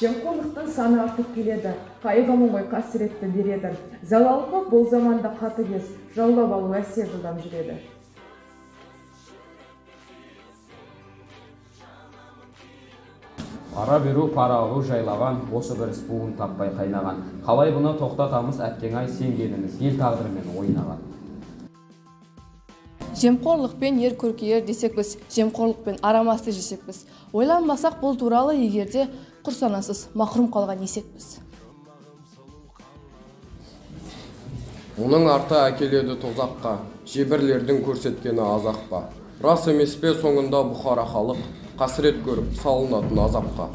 Жемқорлықтың саны артып келеді. Қайғы-мұңға қасіретті береді. Залалға бұл заманда қатыгез, жаулап алу әсер жылдам жүреді. Ара беру, пара алу жайлаған, осы бір іс буын таппай қайнаған. Қалай бұны тоқтатамыз, әттең ай сенгеніміз, ел тағдырымен ойнаған. Жемқорлықпен ер көркейер десек біз, жемқорлықпен арамасты жесек біз. Ойланбасақ бұл туралы егерде құрсанасыз мақрұм қалған есекпіз. Оның арты әкеледі тозаққа, жебірлердің көрсеткені азаққа. Рас емес пе соңында Бұхара халық, қасірет көріп салынатын азапқа.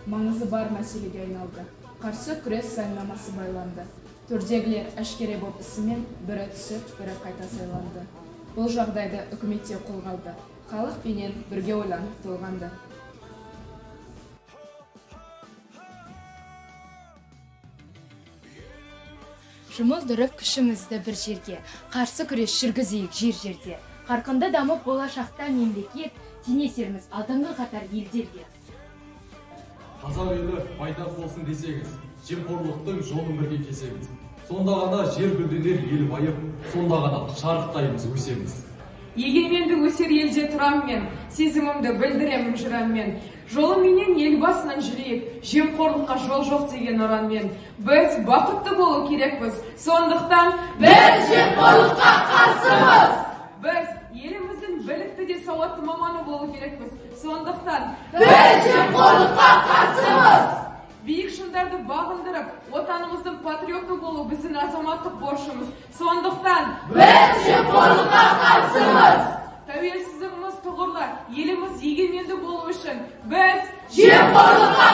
Маңызы бар мәселеге айналды. Қарсы күрес заңнамасы байланды. Төрдегілер әшкере боп ісімен бірі түсіп, бірі қайта сайланды. Бұл жағдайды үкіметте қолға алды. Халық пенен бірге ойланып толғанды. Жұмылдырып күшімізді бір жерге, қарсы күрес жүргізейік жер-жерде. Қарқынды дамып болашақта мемлекет, теңесерміз алдыңғы қатар елдерге. Қазақ елі пайдасы болсын десеңіз, жемқорлықтың жолын бірге кесеміз. Сонда ғана жер гүлденер ел байып, сонда ғана шарықтаймыз өсеміз. Егеменді өсер елде тұраммен, сезімімді білдіремін жыранмен. Жолыменен ел басынан жүрейік, жемқорлыққа жол жоқ деген ұранмен. Біз бақытты болу керекпіз, сондықтан біз жемқорлыққа қарсымыз. Біз еліміздің білікті де сауатты маманы болу керекпіз, сондықтан біз жемқорлыққа қарсымыз. Биік шыңдарды бағындырып, отанымыздың патриоты болу біздің азаматтық борышымыз, сондықтан біз жемқорлыққа қарсымыз. Тәуелсіздігіміз тұғырлы, еліміз егеменді болу үшін біз жемқорлыққа